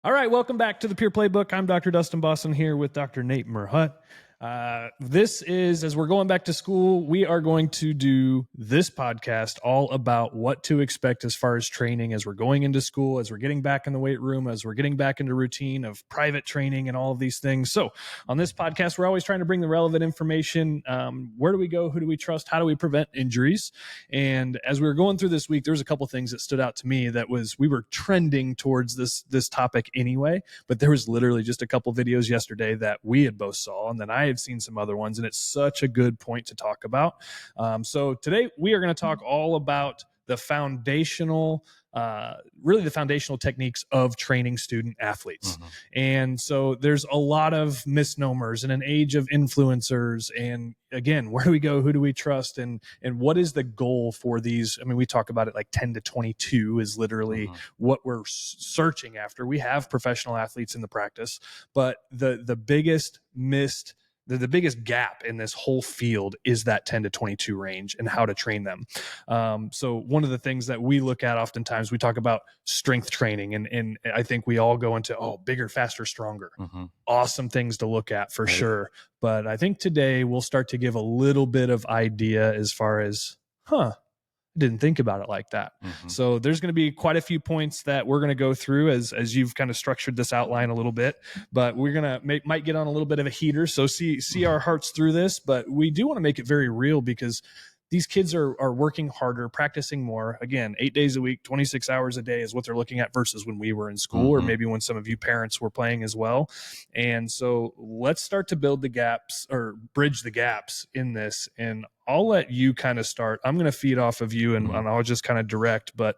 All right, welcome back to the Pure Playbook. I'm Dr. Dustin Bosson here with Dr. Nate Merhaut. This is, as we're going back to school, we are going to do this podcast all about what to expect as far as training as we're going into school, as we're getting back in the weight room, as we're getting back into routine of private training and all of these things. So on this podcast, we're always trying to bring the relevant information. Where do we go? Who do we trust? How do we prevent injuries? And as we were going through this week, there was a couple things that stood out to me that was, we were trending towards this topic anyway, but there was literally just a couple videos yesterday that we had both saw, and then I had seen some other ones, and it's such a good point to talk about. So today we are going to talk all about the foundational, really the foundational techniques of training student athletes. Mm-hmm. And so there's a lot of misnomers in an age of influencers. And again, where do we go? Who do we trust? And what is the goal for these? I mean, we talk about it like 10 to 22 is literally what we're searching after. We have professional athletes in the practice, but the biggest the biggest gap in this whole field is that 10 to 22 range and how to train them. So one of the things that we look at oftentimes, we talk about strength training, and I think we all go into, bigger, faster, stronger. Mm-hmm. Awesome things to look at for sure. But I think today we'll start to give a little bit of idea as far as, didn't think about it like that. Mm-hmm. So there's going to be quite a few points that we're going to go through as you've kind of structured this outline a little bit, but we're going to might get on a little bit of a heater. So see our hearts through this, but we do want to make it very real because these kids are working harder, practicing more. Again, 8 days a week, 26 hours a day is what they're looking at versus when we were in school, or maybe when some of you parents were playing as well. And so let's start to build the gaps or bridge the gaps in this. And I'll let you kind of start. I'm going to feed off of you and I'll just kind of direct. But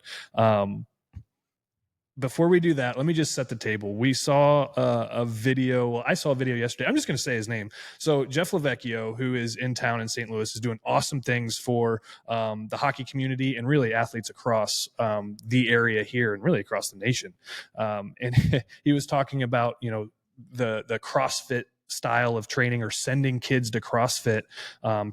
before we do that, let me just set the table. We saw a video. Well, I saw a video yesterday. I'm just going to say his name. So Jeff Lavecchio, who is in town in St. Louis, is doing awesome things for the hockey community and really athletes across the area here and really across the nation. And he was talking about, the CrossFit style of training or sending kids to CrossFit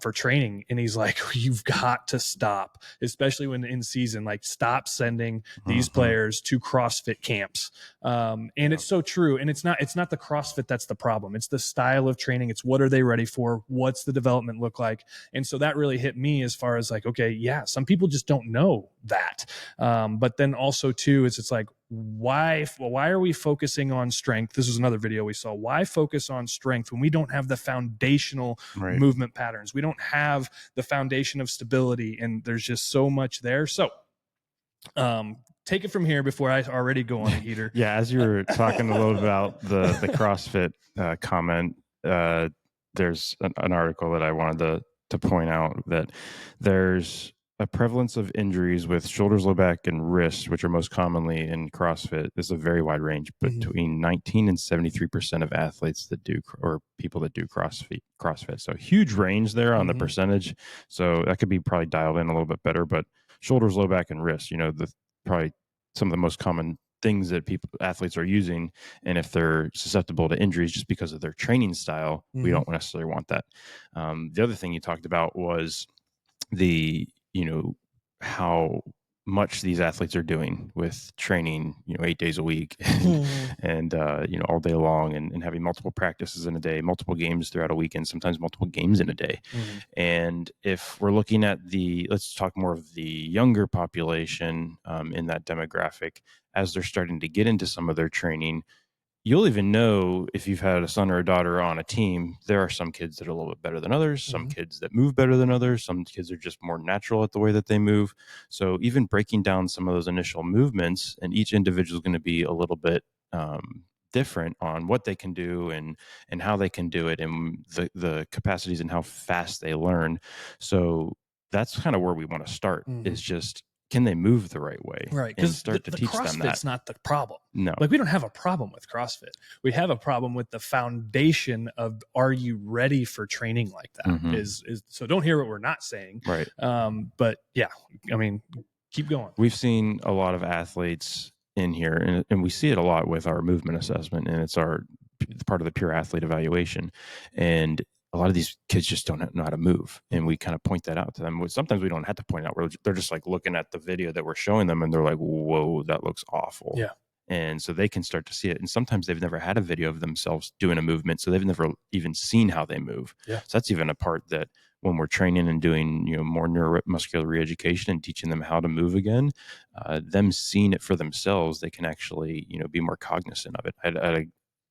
for training. And he's like, you've got to stop, especially when in season, like stop sending these players to CrossFit camps. And it's so true. And it's not the CrossFit that's the problem. It's the style of training. It's what are they ready for? What's the development look like? And so that really hit me as far as like, okay, yeah, some people just don't know that. But then also too, it's like, why are we focusing on strength? This was another video we saw. Why focus on strength when we don't have the foundational movement patterns? We don't have the foundation of stability, and there's just so much there. So take it from here before I already go on a heater. Yeah, as you were talking a little about the CrossFit comment, there's an article that I wanted to point out that there's a prevalence of injuries with shoulders, low back, and wrists, which are most commonly in CrossFit. There's a very wide range, between 19 and 73% of athletes that do, or people that do CrossFit. So huge range there on the percentage. So that could be probably dialed in a little bit better, but shoulders, low back, and wrists, probably some of the most common things that athletes are using. And if they're susceptible to injuries just because of their training style, we don't necessarily want that. The other thing you talked about was how much these athletes are doing with training, 8 days a week and all day long and having multiple practices in a day, multiple games throughout a weekend, sometimes multiple games in a day. And if we're looking at let's talk more of the younger population in that demographic, as they're starting to get into some of their training, you'll even know if you've had a son or a daughter on a team, there are some kids that are a little bit better than others, some kids that move better than others, some kids are just more natural at the way that they move. So even breaking down some of those initial movements, and each individual is going to be a little bit different on what they can do and how they can do it, and the capacities and how fast they learn. So that's kind of where we want to start, is just, can they move the right way? Right. And start to teach CrossFit's them that. It's not the problem. No. Like, we don't have a problem with CrossFit. We have a problem with the foundation of, are you ready for training like that? So don't hear what we're not saying. Right. But yeah, I mean, keep going. We've seen a lot of athletes in here, and we see it a lot with our movement assessment, and it's part of the pure athlete evaluation. And a lot of these kids just don't know how to move, and we kind of point that out to them. Sometimes we don't have to point out. They're just like looking at the video that we're showing them, and they're like, "Whoa, that looks awful." Yeah. And so they can start to see it. And sometimes they've never had a video of themselves doing a movement, so they've never even seen how they move. Yeah. So that's even a part that when we're training and doing, more neuromuscular reeducation and teaching them how to move again, them seeing it for themselves, they can actually, be more cognizant of it. I had a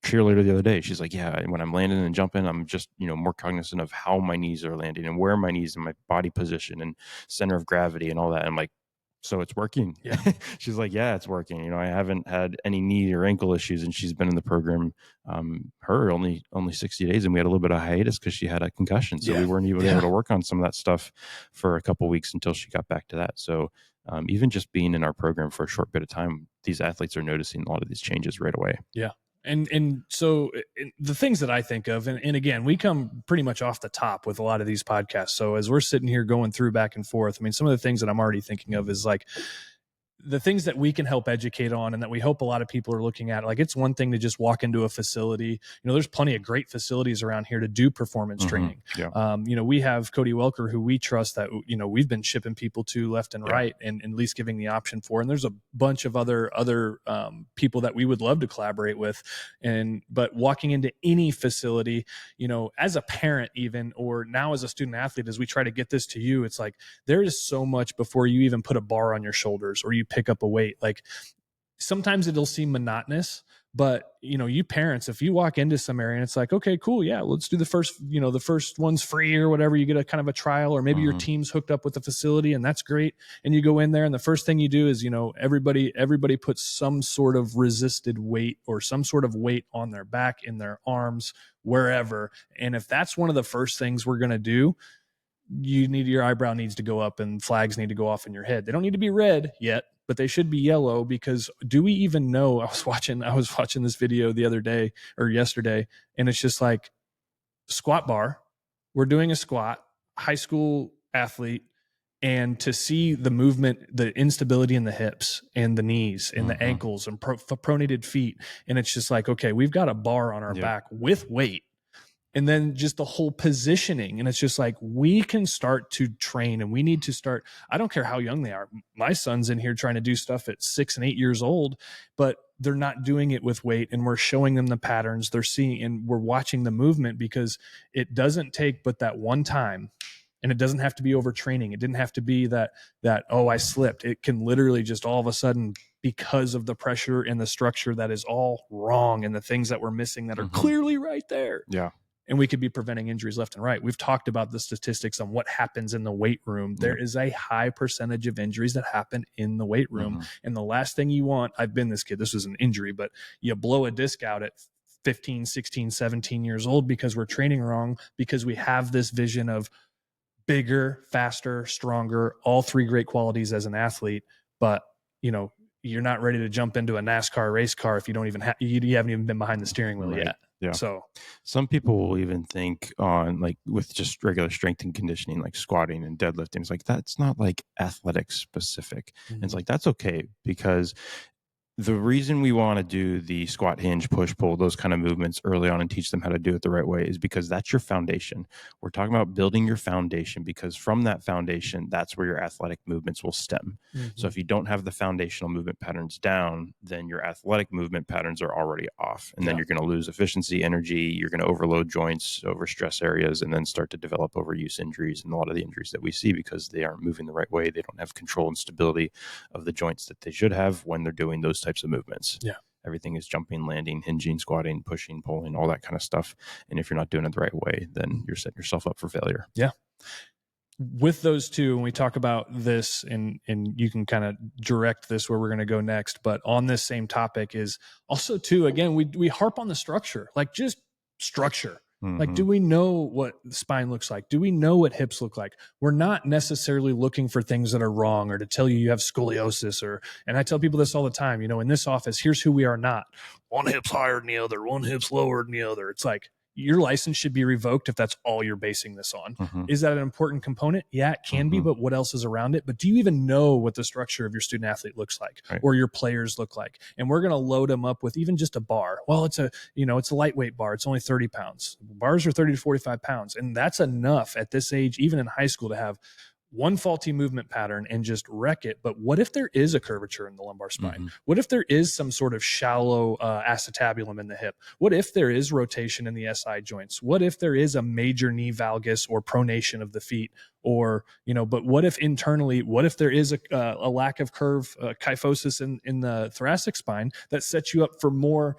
cheerleader the other day. She's like, yeah, when I'm landing and jumping, I'm just, more cognizant of how my knees are landing and where my knees and my body position and center of gravity and all that. I'm like, so it's working. Yeah. She's like, yeah, it's working. I haven't had any knee or ankle issues, and she's been in the program, her only 60 days, and we had a little bit of hiatus because she had a concussion. So we weren't even able to work on some of that stuff for a couple of weeks until she got back to that. So even just being in our program for a short bit of time, these athletes are noticing a lot of these changes right away. Yeah. And so the things that I think of, and again, we come pretty much off the top with a lot of these podcasts. So as we're sitting here going through back and forth, I mean, some of the things that I'm already thinking of is like the things that we can help educate on and that we hope a lot of people are looking at. Like, it's one thing to just walk into a facility. There's plenty of great facilities around here to do performance training. Yeah. We have Cody Welker, who we trust, that, we've been shipping people to left and right, and at least giving the option for. And there's a bunch of other people that we would love to collaborate with. But walking into any facility, as a parent even, or now as a student athlete, as we try to get this to you, it's like, there is so much before you even put a bar on your shoulders or you pick up a weight. Like, sometimes it'll seem monotonous, but you parents, if you walk into some area and it's like, okay, cool, yeah, let's do the first one's free or whatever, you get a kind of a trial, or maybe your team's hooked up with the facility, and that's great. And you go in there, and the first thing you do is, everybody puts some sort of resisted weight or some sort of weight on their back, in their arms, wherever. And if that's one of the first things we're going to do, your eyebrow needs to go up and flags need to go off in your head. They don't need to be red yet, but they should be yellow, because do we even know? I was watching this video the other day or yesterday, and it's just like, squat bar. We're doing a squat, high school athlete, and to see the movement, the instability in the hips and the knees and the ankles and pronated feet. And it's just like, okay, we've got a bar on our back with weight. And then just the whole positioning. And it's just like, we can start to train, and we need to start. I don't care how young they are. My son's in here trying to do stuff at 6 and 8 years old, but they're not doing it with weight. And we're showing them the patterns they're seeing, and we're watching the movement, because it doesn't take but that one time. And it doesn't have to be overtraining. It didn't have to be that, oh, I slipped. It can literally just all of a sudden, because of the pressure and the structure that is all wrong, and the things that we're missing that are clearly right there. Yeah. And we could be preventing injuries left and right. We've talked about the statistics on what happens in the weight room. There is a high percentage of injuries that happen in the weight room. And the last thing you want, I've been this kid, this was an injury, but you blow a disc out at 15, 16, 17 years old because we're training wrong, because we have this vision of bigger, faster, stronger, all three great qualities as an athlete. But, you're not ready to jump into a NASCAR race car if you don't even you haven't even been behind the steering wheel yet. Yeah. So some people will even think on, like, with just regular strength and conditioning, like squatting and deadlifting, it's like, that's not like athletic specific. And it's like, that's okay, because the reason we want to do the squat, hinge, push, pull, those kind of movements early on and teach them how to do it the right way is because that's your foundation. We're talking about building your foundation, because from that foundation, that's where your athletic movements will stem. So if you don't have the foundational movement patterns down, then your athletic movement patterns are already off. And then you're going to lose efficiency, energy, you're going to overload joints, overstress areas, and then start to develop overuse injuries. And a lot of the injuries that we see, because they aren't moving the right way, they don't have control and stability of the joints that they should have when they're doing those types of movements. Yeah. Everything is jumping, landing, hinging, squatting, pushing, pulling, all that kind of stuff. And if you're not doing it the right way, then you're setting yourself up for failure. Yeah. With those two, when we talk about this, and you can kind of direct this where we're going to go next, but on this same topic is also too, again, we harp on the structure, like just structure. Like, do we know what the spine looks like? Do we know what hips look like? We're not necessarily looking for things that are wrong, or to tell you have scoliosis, and I tell people this all the time, in this office, here's who we are not. One hip's higher than the other, one hip's lower than the other. It's like, your license should be revoked if that's all you're basing this on. Is that an important component? Yeah, it can be, but what else is around it? But do you even know what the structure of your student athlete looks like, or your players look like? And we're going to load them up with even just a bar. Well, it's a lightweight bar. It's only 30 pounds. Bars are 30 to 45 pounds. And that's enough at this age, even in high school, to have one faulty movement pattern and just wreck it. But what if there is a curvature in the lumbar spine? Mm-hmm. What if there is some sort of shallow acetabulum in the hip? What if there is rotation in the SI joints? What if there is a major knee valgus or pronation of the feet? Or, but what if internally, what if there is a lack of curve, kyphosis in the thoracic spine that sets you up for more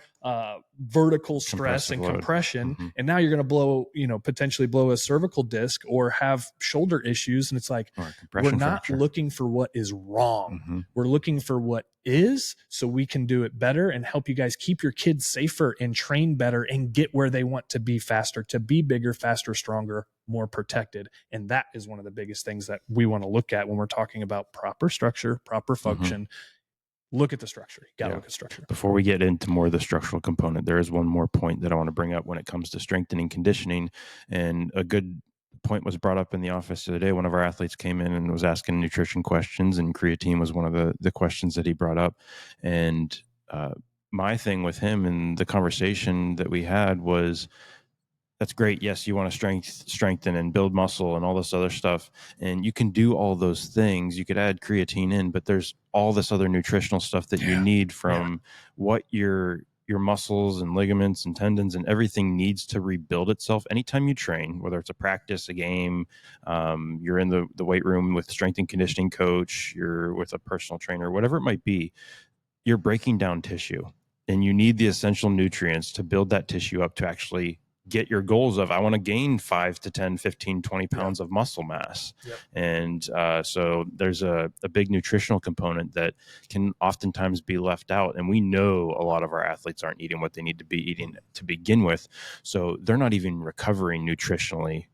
vertical stress and compression? Mm-hmm. And now you're going to blow, potentially blow a cervical disc or have shoulder issues. And it's like, we're not fracture. looking for what is wrong. Mm-hmm. We're looking for what is, so we can do it better and help you guys keep your kids safer and train better and get where they want to be faster, to be bigger, faster, stronger, more protected. And that is one of the biggest things that we want to look at when we're talking about proper structure, proper function. Mm-hmm. Look at the structure. You gotta look at structure. Before we get into more of the structural component, there is one more point that I want to bring up when it comes to strengthening conditioning. And a good point was brought up in the office the other day. One of our athletes came in and was asking nutrition questions, and creatine was one of the questions that he brought up. And my thing with him and the conversation that we had was, that's great. Yes, you want to strengthen and build muscle and all this other stuff. And you can do all those things. You could add creatine in, but there's all this other nutritional stuff that you need from what your muscles and ligaments and tendons and everything needs to rebuild itself. Anytime you train, whether it's a practice, a game, you're in the weight room with strength and conditioning coach, you're with a personal trainer, whatever it might be, you're breaking down tissue, and you need the essential nutrients to build that tissue up to actually get your goals of, I want to gain 5 to 10, 15, 20 pounds of muscle mass. And so there's a big nutritional component that can oftentimes be left out. And we know a lot of our athletes aren't eating what they need to be eating to begin with. So they're not even recovering nutritionally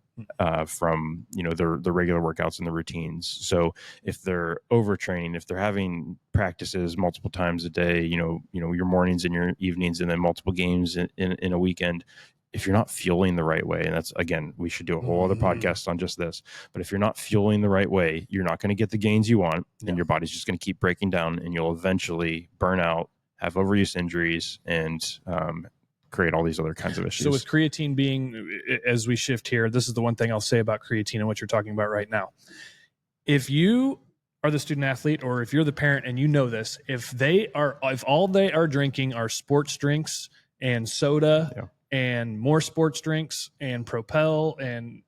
from the regular workouts and the routines. So if they're overtraining, if they're having practices multiple times a day, your mornings and your evenings, and then multiple games in a weekend, if you're not fueling the right way, and that's, again, we should do a whole other podcast on just this, but if you're not fueling the right way, you're not going to get the gains you want, and your body's just going to keep breaking down, and you'll eventually burn out, have overuse injuries, and create all these other kinds of issues. So with creatine being, as we shift here, this is the one thing I'll say about creatine and what you're talking about right now. If you are the student athlete, or if you're the parent and you know this, if all they are drinking are sports drinks and soda and more sports drinks and Propel and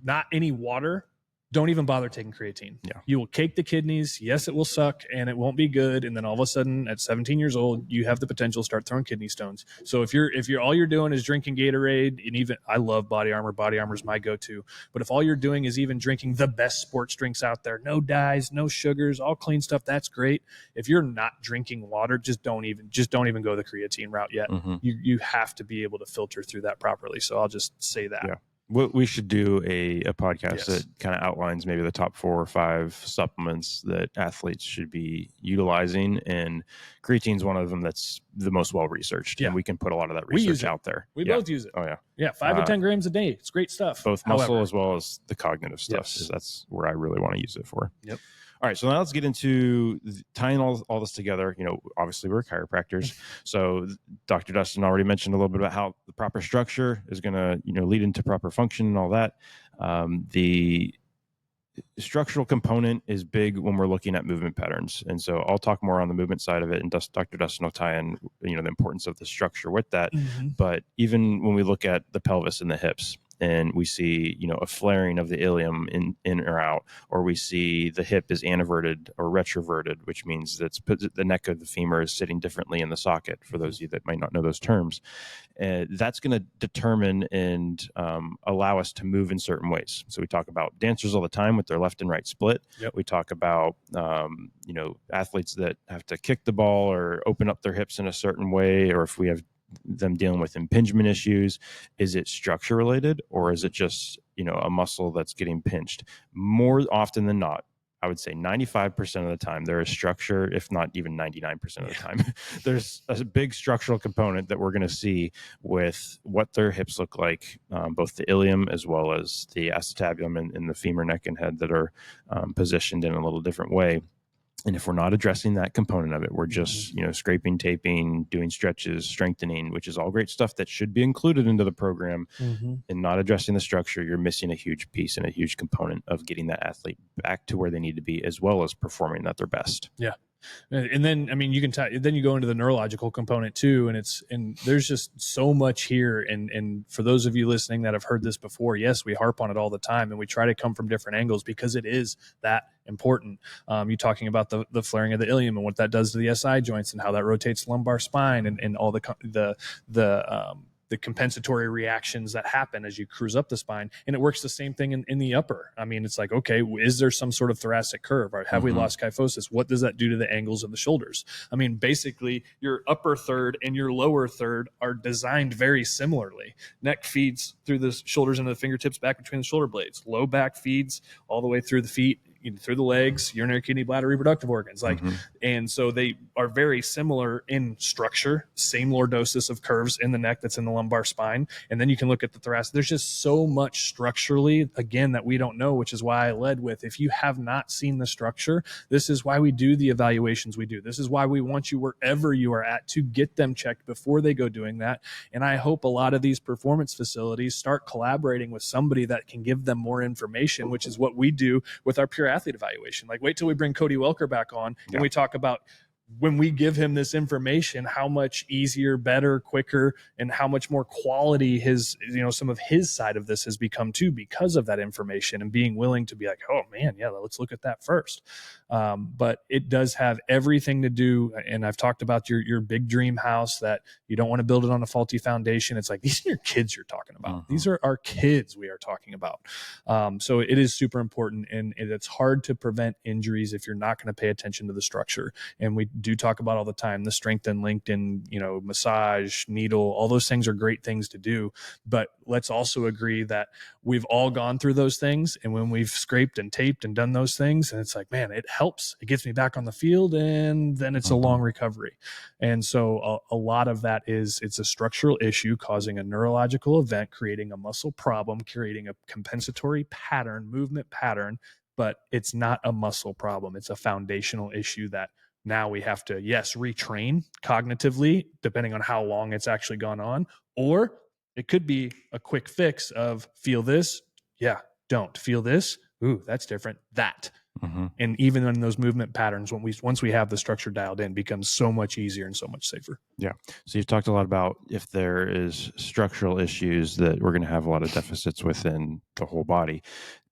not any water, don't even bother taking creatine. You will cake the kidneys. Yes, it will suck and it won't be good. And then all of a sudden at 17 years old, you have the potential to start throwing kidney stones. So if you're all you're doing is drinking Gatorade, and even, I love Body Armor. Body Armor is my go-to. But if all you're doing is even drinking the best sports drinks out there, no dyes, no sugars, all clean stuff, that's great. If you're not drinking water, just don't even go the creatine route yet. You have to be able to filter through that properly. So I'll just say that. We should do a podcast that kind of outlines maybe the top 4 or 5 supplements that athletes should be utilizing. And creatine is one of them that's the most well-researched. And we can put a lot of that research out there. We both use it. Oh, yeah. Yeah, 5 to 10 grams a day. It's great stuff. Both muscle as well as the cognitive stuff. Because that's where I really want to use it for. All right, so now let's get into tying all this together. Obviously we're chiropractors, so Dr. Dustin already mentioned a little bit about how the proper structure is going to, lead into proper function and all that. The structural component is big when we're looking at movement patterns, and so I'll talk more on the movement side of it, and Dr. Dustin will tie in, the importance of the structure with that. But even when we look at the pelvis and the hips, and we see, a flaring of the ilium in or out, or we see the hip is anteverted or retroverted, which means that the neck of the femur is sitting differently in the socket, for those of you that might not know those terms. That's going to determine and allow us to move in certain ways. So we talk about dancers all the time with their left and right split. We talk about, athletes that have to kick the ball or open up their hips in a certain way, or if we have them dealing with impingement issues. Is it structure related, or is it just, a muscle that's getting pinched? More often than not, I would say 95% of the time there is structure, if not even 99% of the time. There's a big structural component that we're going to see with what their hips look like, both the ilium as well as the acetabulum and the femur, neck, and head that are positioned in a little different way. And if we're not addressing that component of it, we're just, scraping, taping, doing stretches, strengthening, which is all great stuff that should be included into the program, and not addressing the structure, you're missing a huge piece and a huge component of getting that athlete back to where they need to be, as well as performing at their best. Yeah. And then, I mean, you can then you go into the neurological component too. And there's just so much here. And for those of you listening that have heard this before, yes, we harp on it all the time, and we try to come from different angles because it is that important. You talking about the flaring of the ilium and what that does to the SI joints and how that rotates the lumbar spine and all the compensatory reactions that happen as you cruise up the spine. And it works the same thing in the upper. I mean, it's like, okay, is there some sort of thoracic curve? Or have we lost kyphosis? What does that do to the angles of the shoulders? I mean, basically your upper third and your lower third are designed very similarly. Neck feeds through the shoulders into the fingertips, back between the shoulder blades. Low back feeds all the way through the feet, through the legs, urinary, kidney, bladder, reproductive organs. And so they are very similar in structure, same lordosis of curves in the neck that's in the lumbar spine. And then you can look at the thoracic. There's just so much structurally, again, that we don't know, which is why I led with, if you have not seen the structure, this is why we do the evaluations we do. This is why we want you wherever you are at to get them checked before they go doing that. And I hope a lot of these performance facilities start collaborating with somebody that can give them more information, which is what we do with our pure athlete evaluation. Like, wait till we bring Cody Welker back on and we talk about, when we give him this information, how much easier, better, quicker, and how much more quality his, some of his side of this has become too, because of that information and being willing to be like, oh man, yeah, let's look at that first. But it does have everything to do. And I've talked about your big dream house that you don't want to build it on a faulty foundation. It's like, these are your kids you're talking about. These are our kids we are talking about. So it is super important, and it's hard to prevent injuries if you're not going to pay attention to the structure. And we do talk about all the time, the strengthen, LinkedIn, massage, needle, all those things are great things to do. But let's also agree that we've all gone through those things. And when we've scraped and taped and done those things, and it's like, man, it helps. It gets me back on the field, and then it's a long recovery. And so a lot of that it's a structural issue causing a neurological event, creating a muscle problem, creating a compensatory pattern, movement pattern, but it's not a muscle problem. It's a foundational issue that now we have to, yes, retrain cognitively, depending on how long it's actually gone on, or it could be a quick fix of feel this. Yeah. Don't feel this. Ooh, that's different. That. And even in those movement patterns, once we have the structure dialed in, becomes so much easier and so much safer. Yeah. So you've talked a lot about if there is structural issues, that we're going to have a lot of deficits within the whole body.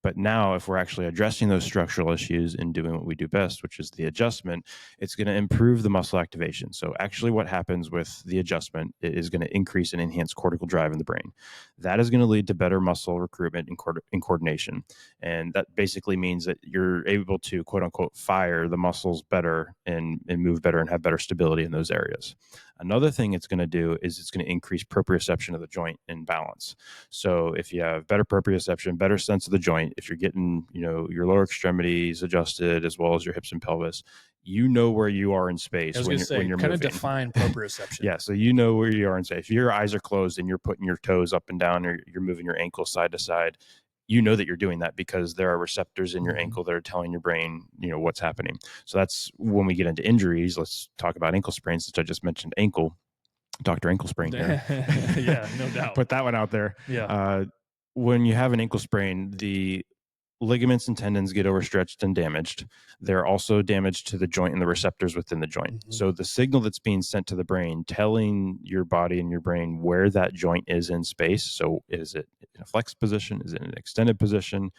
But now, if we're actually addressing those structural issues and doing what we do best, which is the adjustment, it's going to improve the muscle activation. So actually what happens with the adjustment is going to increase and enhance cortical drive in the brain. That is going to lead to better muscle recruitment and coordination. And that basically means that you're able to, quote unquote, fire the muscles better and move better and have better stability in those areas. Another thing it's going to do is it's going to increase proprioception of the joint and balance. So if you have better proprioception, better sense of the joint, if you're getting, your lower extremities adjusted as well as your hips and pelvis, where you are in space when you're kind moving. Of define proprioception. Yeah, so where you are in space. If your eyes are closed and you're putting your toes up and down, or you're moving your ankles side to side, that you're doing that because there are receptors in your ankle that are telling your brain, what's happening. So that's when we get into injuries. Let's talk about ankle sprains, since I just mentioned ankle. Dr. Ankle Sprain here. Yeah, no doubt. Put that one out there. Yeah. When you have an ankle sprain, the ligaments and tendons get overstretched and damaged. They're also damaged to the joint and the receptors within the joint. So the signal that's being sent to the brain, telling your body and your brain where that joint is in space. So is it in a flex position? Is it in an extended position?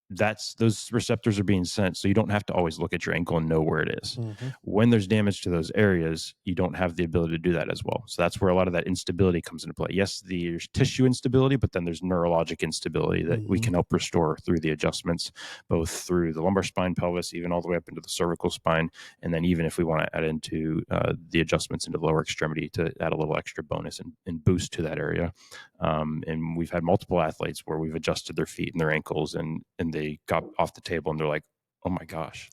Those receptors are being sent, so you don't have to always look at your ankle and know where it is. When there's damage to those areas, you don't have the ability to do that as well. So that's where a lot of that instability comes into play. Yes, there's tissue instability, but then there's neurologic instability that we can help restore through the adjustments, both through the lumbar spine, pelvis, even all the way up into the cervical spine. And then even if we want to add into the adjustments into the lower extremity to add a little extra bonus and boost to that area. And we've had multiple athletes where we've adjusted their feet and their ankles, and they got off the table and they're like, oh my gosh,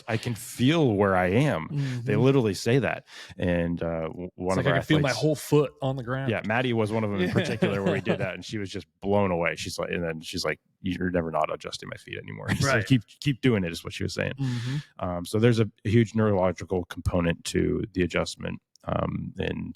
I can feel where I am. They literally say that. And one of our I can athletes, feel my whole foot on the ground. Yeah, Maddie was one of them in particular where we did that, and she was just blown away. She's like, you're never not adjusting my feet anymore. So Right. keep doing it is what she was saying. Mm-hmm. So there's a huge neurological component to the adjustment. And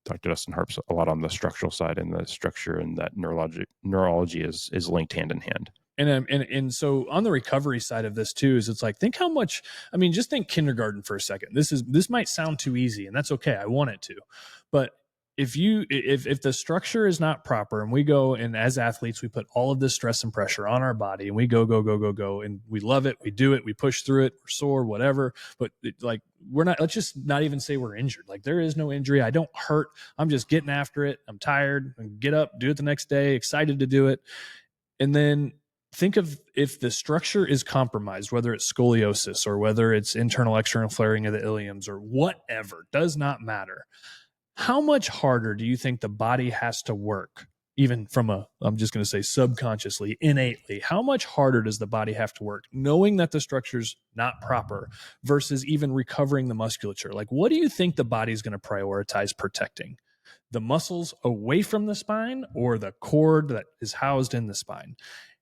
Dr. Dustin harps a lot on the structural side, and the structure and that neurology is linked hand in hand. And so on the recovery side of this too, is it's like, think how much, I mean, just think kindergarten for a second. This might sound too easy, and that's okay. I want it to, but if the structure is not proper, and we go, and as athletes, we put all of this stress and pressure on our body, and we go, and we love it. We do it. We push through it. We're sore, whatever. But like, let's just not even say we're injured. Like, there is no injury. I don't hurt. I'm just getting after it. I'm tired. I get up, do it the next day, excited to do it. And then think of if the structure is compromised, whether it's scoliosis or whether it's internal external flaring of the iliums or whatever, does not matter. How much harder do you think the body has to work, even from I'm just going to say subconsciously, innately? How much harder does the body have to work knowing that the structure's not proper versus even recovering the musculature? Like, what do you think the body's going to prioritize protecting? The muscles away from the spine or the cord that is housed in the spine?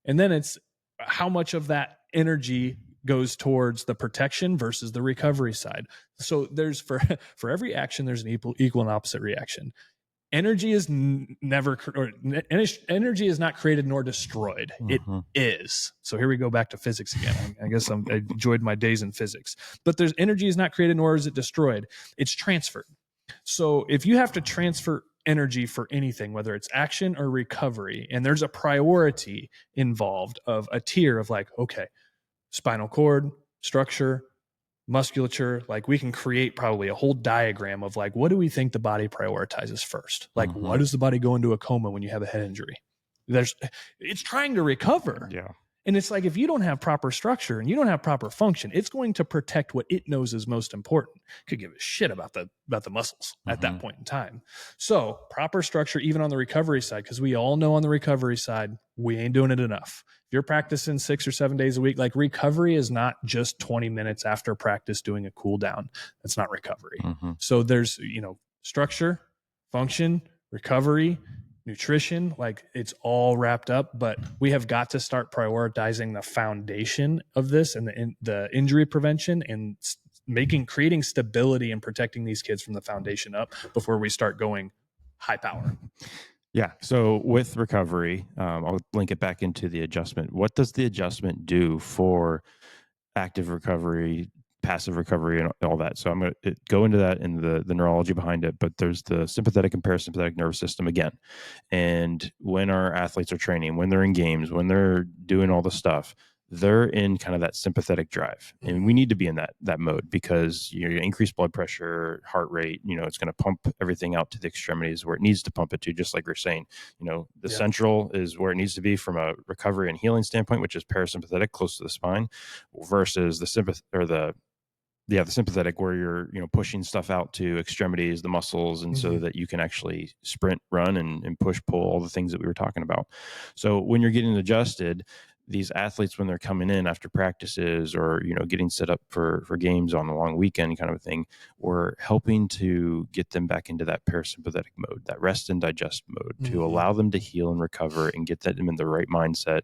And then it's how much of that energy goes towards the protection versus the recovery side. So there's for every action, there's an equal and opposite reaction. Energy is energy is not created nor destroyed. Mm-hmm. It is. So here we go back to physics again. I guess I enjoyed my days in physics. But there's energy is not created nor is it destroyed. It's transferred. So if you have to transfer energy for anything, whether it's action or recovery, and there's a priority involved of a tier of like, okay, spinal cord, structure, musculature, like we can create probably a whole diagram of like, what do we think the body prioritizes first? Like, Mm-hmm. why does the body go into a coma when you have a head injury? It's trying to recover. Yeah. And it's like, if you don't have proper structure and you don't have proper function, it's going to protect what it knows is most important. Could give a shit about the muscles at that point in time. So proper structure, even on the recovery side, because we all know on the recovery side, we ain't doing it enough. If you're practicing 6 or 7 days a week, like, recovery is not just 20 minutes after practice doing a cool down. That's not recovery. So there's, structure, function, recovery, nutrition, like, it's all wrapped up. But we have got to start prioritizing the foundation of this and the injury prevention and creating stability and protecting these kids from the foundation up before we start going high power. Yeah. So with recovery, I'll link it back into the adjustment. What does the adjustment do for active recovery, passive recovery, and all that? So I'm going to go into that in the neurology behind it, but there's the sympathetic and parasympathetic nervous system again. And when our athletes are training, when they're in games, when they're doing all the stuff, they're in kind of that sympathetic drive. And we need to be in that mode, because you're going to increase blood pressure, heart rate, it's going to pump everything out to the extremities where it needs to pump it to, just like you're saying. The central is where it needs to be from a recovery and healing standpoint, which is parasympathetic, close to the spine, versus the sympathetic, where you're pushing stuff out to extremities, the muscles, and so that you can actually sprint, run, and push, pull, all the things that we were talking about. So when you're getting adjusted, these athletes, when they're coming in after practices or getting set up for games on a long weekend kind of a thing, we're helping to get them back into that parasympathetic mode, that rest and digest mode, to allow them to heal and recover and get them in the right mindset,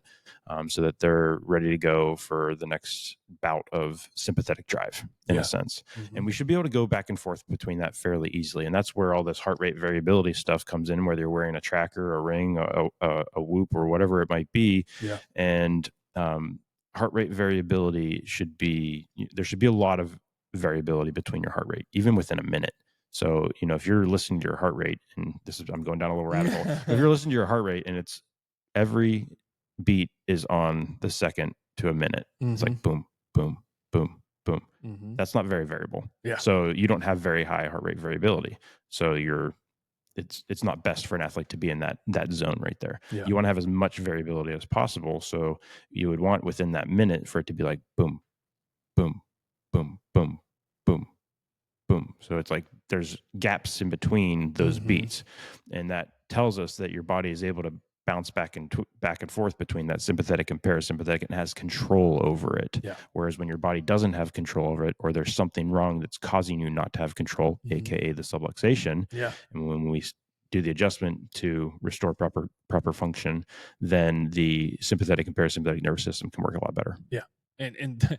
so that they're ready to go for the next bout of sympathetic drive, in a sense. And we should be able to go back and forth between that fairly easily. And that's where all this heart rate variability stuff comes in, whether you're wearing a tracker, a ring, a Whoop, or whatever it might be. And heart rate variability there should be a lot of variability between your heart rate, even within a minute. So, if you're listening to your heart rate, and I'm going down a little rabbit hole. If you're listening to your heart rate and it's every beat is on the second to a minute, it's like boom, boom, boom, boom. That's not very variable. So you don't have very high heart rate variability. So it's not best for an athlete to be in that zone right there. You want to have as much variability as possible. So you would want within that minute for it to be like boom, boom, boom, boom, boom, boom. So it's like there's gaps in between those beats. And that tells us that your body is able to bounce back and forth between that sympathetic and parasympathetic and has control over it. Whereas when your body doesn't have control over it, or there's something wrong that's causing you not to have control, aka the subluxation, and when we do the adjustment to restore proper function, then the sympathetic and parasympathetic nervous system can work a lot better. Yeah. And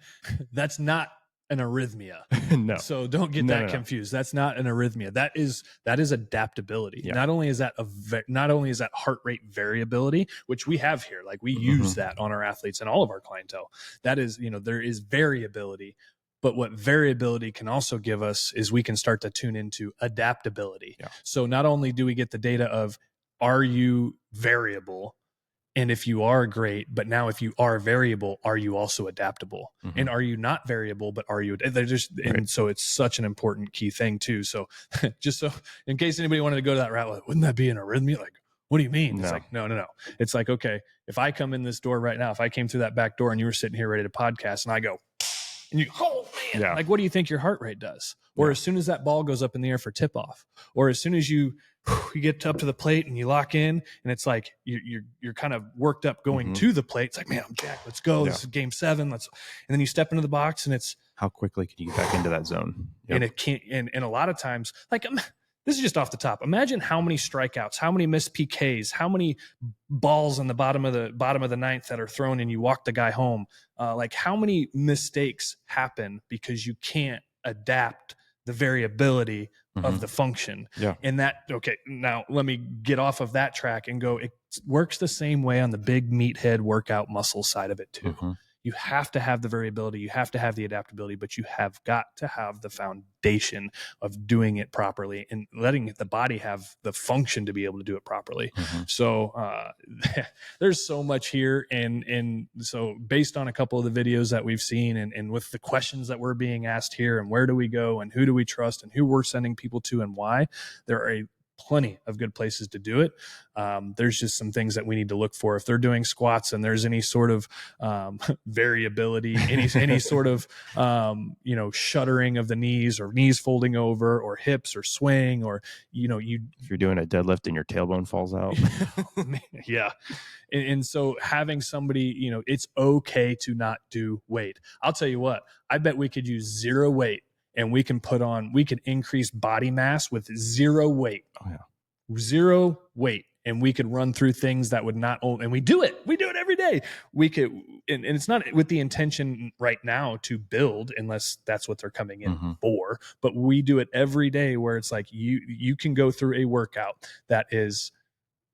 that's not an arrhythmia. No. So don't get that confused. That's not an arrhythmia. That is adaptability. Yeah. Not only is that heart rate variability, which we have here, like we use that on our athletes and all of our clientele. That is, there is variability, but what variability can also give us is we can start to tune into adaptability. Yeah. So not only do we get the data of, are you variable? And if you are, great, but now if you are variable, are you also adaptable? And are you not variable, but are you? They're just, and so it's such an important key thing too. So just so in case anybody wanted to go to that route, like, wouldn't that be an arrhythmia? Like, what do you mean? No. It's like, no. It's like, okay, if I come in this door right now, if I came through that back door and you were sitting here ready to podcast and I go, and you, oh man, like, what do you think your heart rate does? Or as soon as that ball goes up in the air for tip off, or as soon as you get up to the plate and you lock in and it's like you're kind of worked up going to the plate. It's like, man, I'm jacked. Let's go. This is game 7. And then you step into the box and it's, how quickly can you get back into that zone? And it can't, and a lot of times, like, this is just off the top. Imagine how many strikeouts, how many missed PKs, how many balls on the bottom of the ninth that are thrown and you walk the guy home. Like, how many mistakes happen because you can't adapt the variability of the function. Yeah. And that, okay, now let me get off of that track and go, it works the same way on the big meathead workout muscle side of it too. You have to have the variability, you have to have the adaptability, but you have got to have the foundation of doing it properly and letting the body have the function to be able to do it properly. So there's so much here. And so based on a couple of the videos that we've seen and with the questions that we're being asked here and where do we go and who do we trust and who we're sending people to and why, there are plenty of good places to do it. There's just some things that we need to look for. If they're doing squats and there's any sort of variability, any sort of shuddering of the knees or knees folding over or hips or swing, or if you're doing a deadlift and your tailbone falls out. Yeah. And so having somebody, it's okay to not do weight. I'll tell you what, I bet we could use 0 weight. And we can increase body mass with 0 weight. Oh, yeah. 0 weight. And we could run through things that would not, and we do it every day. We could, and it's not with the intention right now to build, unless that's what they're coming in for, but we do it every day where it's like, you can go through a workout that is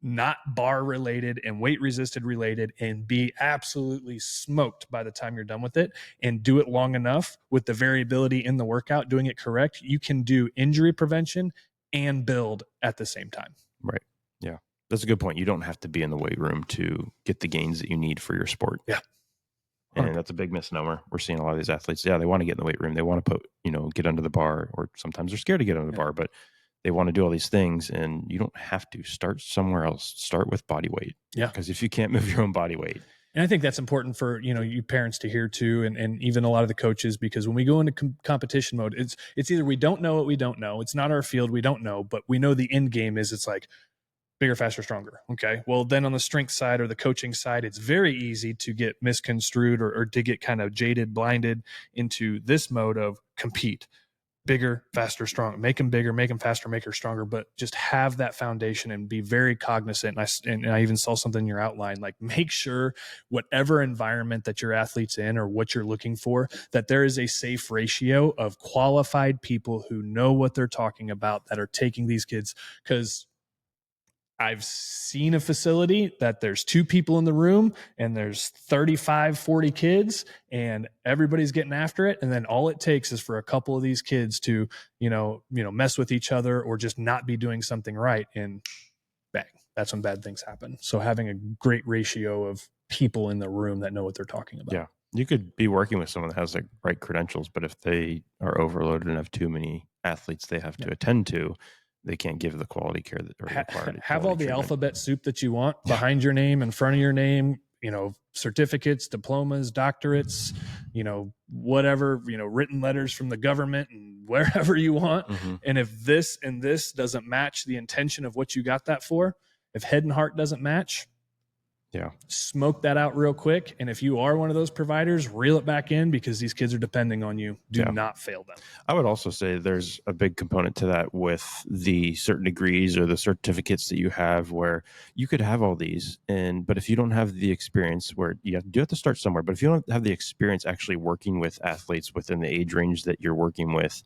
not bar related and weight resisted related and be absolutely smoked by the time you're done with it, and do it long enough with the variability in the workout, doing it correct. You can do injury prevention and build at the same time. Right. Yeah. That's a good point. You don't have to be in the weight room to get the gains that you need for your sport. Yeah. And that's a big misnomer. We're seeing a lot of these athletes. Yeah. They want to get in the weight room. They want to get under the bar, or sometimes they're scared to get under the bar, but they want to do all these things, and you don't have to. Start somewhere else. Start with body weight. Yeah. Because if you can't move your own body weight. And I think that's important for, you parents to hear too. And even a lot of the coaches, because when we go into competition mode, it's either we don't know what we don't know. It's not our field. We don't know, but we know the end game is it's like bigger, faster, stronger. Okay. Well, then on the strength side or the coaching side, it's very easy to get misconstrued or to get kind of jaded, blinded into this mode of compete. Bigger, faster, stronger, make them bigger, make them faster, make her stronger, but just have that foundation and be very cognizant. And I even saw something in your outline, like make sure whatever environment that your athlete's in or what you're looking for, that there is a safe ratio of qualified people who know what they're talking about that are taking these kids. Because I've seen a facility that there's 2 people in the room and there's 35, 40 kids and everybody's getting after it. And then all it takes is for a couple of these kids to, mess with each other or just not be doing something right. And bang, that's when bad things happen. So having a great ratio of people in the room that know what they're talking about. Yeah. You could be working with someone that has the right credentials, but if they are overloaded and have too many athletes they have to attend to, they can't give the quality care that are required. Have all the alphabet soup that you want behind your name, in front of your name, certificates, diplomas, doctorates, whatever, written letters from the government and wherever you want. And if this and this doesn't match the intention of what you got that for, if head and heart doesn't match, Yeah. Smoke that out real quick. And if you are one of those providers, reel it back in because these kids are depending on you. Do not fail them. I would also say there's a big component to that with the certain degrees or the certificates that you have, where you could have all these, but if you don't have the experience, where you have to start somewhere, but if you don't have the experience actually working with athletes within the age range that you're working with,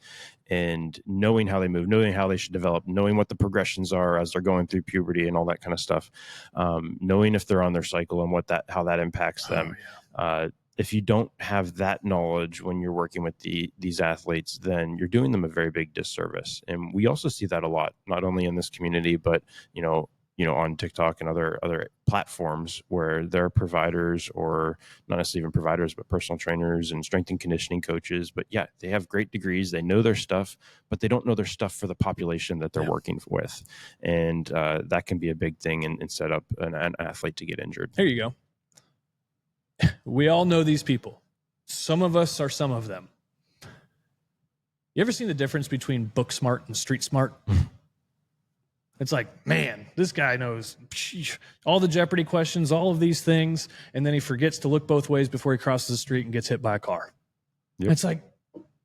and knowing how they move, knowing how they should develop, knowing what the progressions are as they're going through puberty and all that kind of stuff, knowing if they're on their cycle and how that impacts them. If you don't have that knowledge when you're working with these athletes, then you're doing them a very big disservice. And we also see that a lot, not only in this community, but on TikTok and other platforms where there are providers, or not necessarily even providers, but personal trainers and strength and conditioning coaches. But yeah, they have great degrees, they know their stuff, but they don't know their stuff for the population that they're working with. And that can be a big thing and set up an athlete to get injured. There you go. We all know these people. Some of us are some of them. You ever seen the difference between book smart and street smart? It's like, man, this guy knows all the Jeopardy questions, all of these things, and then he forgets to look both ways before he crosses the street and gets hit by a car. Yep. It's like,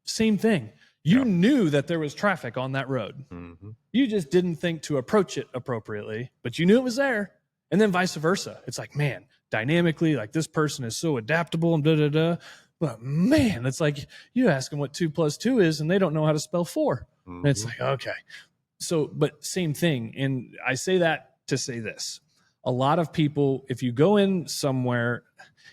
same thing. You knew that there was traffic on that road. Mm-hmm. You just didn't think to approach it appropriately, but you knew it was there. And then vice versa. It's like, man, dynamically, like this person is so adaptable and da-da-da. But man, it's like you ask them what 2 + 2 is and they don't know how to spell 4. Mm-hmm. And it's like, okay. So, but same thing. And I say that to say this. A lot of people, if you go in somewhere,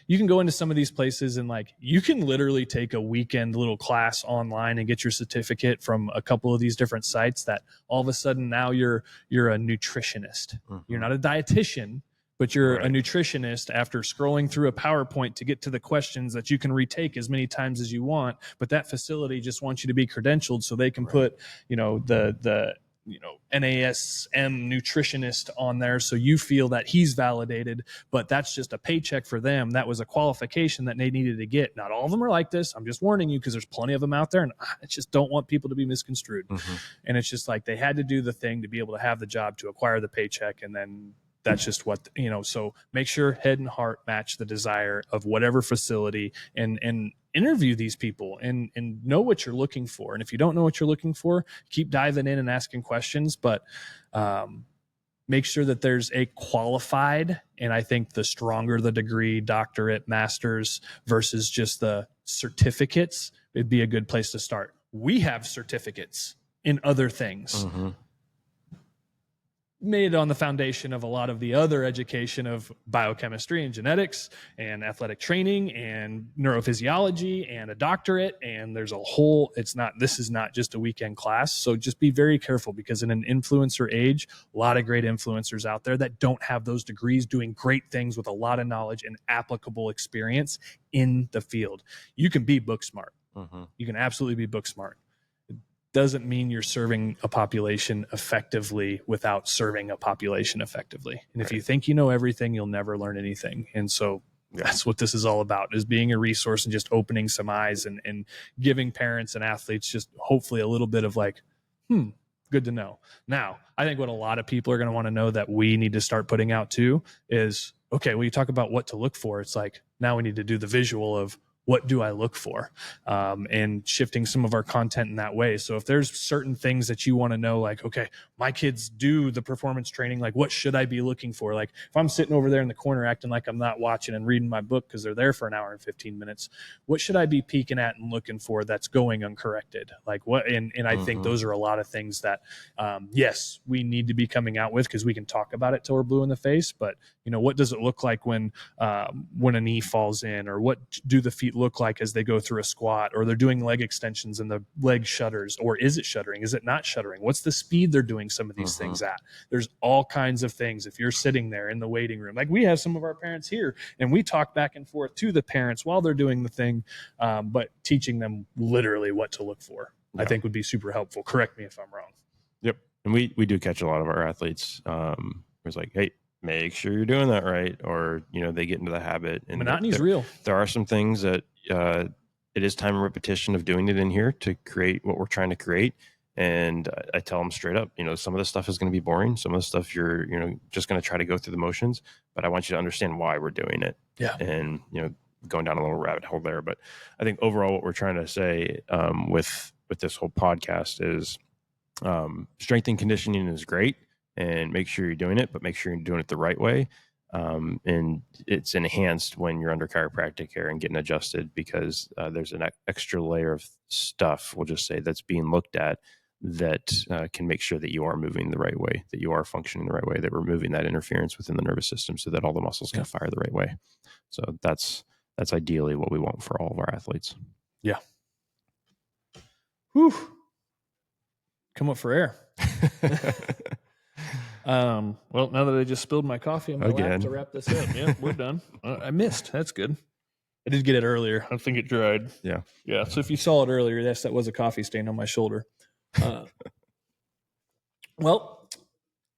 you can go into some of these places and like you can literally take a weekend little class online and get your certificate from a couple of these different sites that all of a sudden now you're a nutritionist. Mm-hmm. You're not a dietitian, but you're a nutritionist after scrolling through a PowerPoint to get to the questions that you can retake as many times as you want. But that facility just wants you to be credentialed so they can put, the NASM nutritionist on there so you feel that he's validated, but that's just a paycheck for them. That was a qualification that they needed to get. Not all of them are like this. I'm just warning you because there's plenty of them out there, and I just don't want people to be misconstrued. Mm-hmm. And it's just like they had to do the thing to be able to have the job to acquire the paycheck, and then that's just what, so make sure head and heart match the desire of whatever facility, and interview these people and know what you're looking for. And if you don't know what you're looking for, keep diving in and asking questions, but make sure that there's a qualified, and I think the stronger the degree, doctorate, master's versus just the certificates, it'd be a good place to start. We have certificates in other things. Mm-hmm. Made on the foundation of a lot of the other education of biochemistry and genetics and athletic training and neurophysiology and a doctorate. And there's a whole, this is not just a weekend class. So just be very careful, because in an influencer age, a lot of great influencers out there that don't have those degrees doing great things with a lot of knowledge and applicable experience in the field. You can be book smart. Mm-hmm. You can absolutely be book smart. Doesn't mean you're serving a population effectively without serving a population effectively. And if you think you know everything, you'll never learn anything. And so that's what this is all about, is being a resource and just opening some eyes and giving parents and athletes just hopefully a little bit of like, good to know. Now, I think what a lot of people are going to want to know that we need to start putting out too is, okay, when you talk about what to look for, it's like, now we need to do the visual of, what do I look for? And shifting some of our content in that way. So if there's certain things that you want to know, like, okay, my kids do the performance training, like what should I be looking for? Like if I'm sitting over there in the corner acting like I'm not watching and reading my book because they're there for an hour and 15 minutes, what should I be peeking at and looking for that's going uncorrected? Like what, and I think those are a lot of things that, yes, we need to be coming out with, because we can talk about it till we're blue in the face, but what does it look like when a knee falls in, or what do the feet look like as they go through a squat, or they're doing leg extensions and the leg shudders, or is it shuddering? Is it not shuddering? What's the speed they're doing some of these things at? There's all kinds of things. If you're sitting there in the waiting room, like we have some of our parents here, and we talk back and forth to the parents while they're doing the thing, but teaching them literally what to look for, I think would be super helpful. Correct me if I'm wrong. Yep. And we do catch a lot of our athletes. It's like, hey, make sure you're doing that right, or they get into the habit. And monotony is real. There are some things that it is time and repetition of doing it in here to create what we're trying to create. And I tell them straight up, some of the stuff is going to be boring. Some of the stuff you're, just going to try to go through the motions, but I want you to understand why we're doing it. Yeah. And, going down a little rabbit hole there. But I think overall what we're trying to say with this whole podcast is strength and conditioning is great, and make sure you're doing it, but make sure you're doing it the right way. And it's enhanced when you're under chiropractic care and getting adjusted, because there's an extra layer of stuff, we'll just say, that's being looked at that can make sure that you are moving the right way, that you are functioning the right way, that we're moving that interference within the nervous system so that all the muscles can fire the right way. So that's ideally what we want for all of our athletes. Yeah. Whew. Come up for air. Well, now that I just spilled my coffee on my lap to wrap this up, yeah, we're done. I missed. That's good. I did get it earlier. I think it dried. Yeah. Yeah. So if you saw it earlier, that was a coffee stain on my shoulder. Well,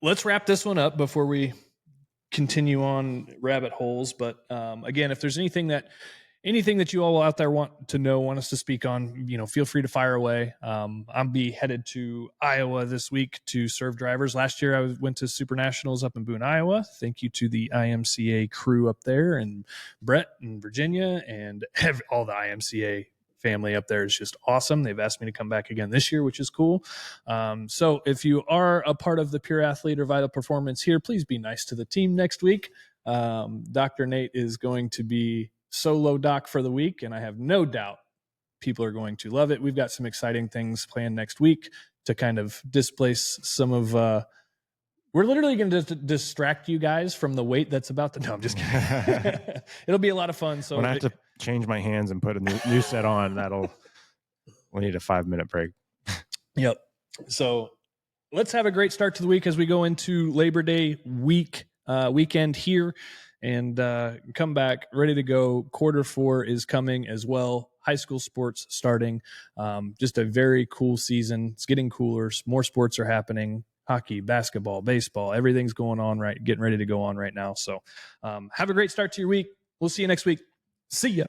let's wrap this one up before we continue on rabbit holes. But again, if there's anything that you all out there want us to speak on, feel free to fire away. I'll be headed to Iowa this week to serve drivers. Last year I went to Super Nationals up in Boone, Iowa. Thank you to the IMCA crew up there, and Brett and Virginia, and all the IMCA family up there is just awesome. They've asked me to come back again this year, which is cool. So if you are a part of the Pure Athlete or Vital Performance here, please be nice to the team next week. Dr. Nate is going to be solo doc for the week, and I have no doubt people are going to love it. We've got some exciting things planned next week to kind of displace some of we're literally going to distract you guys from the weight that's about to. No, I'm just kidding. It'll be a lot of fun. So when I have to change my hands and put a new set on, we'll need a 5-minute break. Yep. So let's have a great start to the week as we go into Labor Day weekend here, and come back ready to go. Q4 is coming as well. High school sports starting. Just a very cool season. It's getting cooler. More sports are happening. Hockey, basketball, baseball, everything's going on getting ready to go on right now. So have a great start to your week. We'll see you next week. See ya.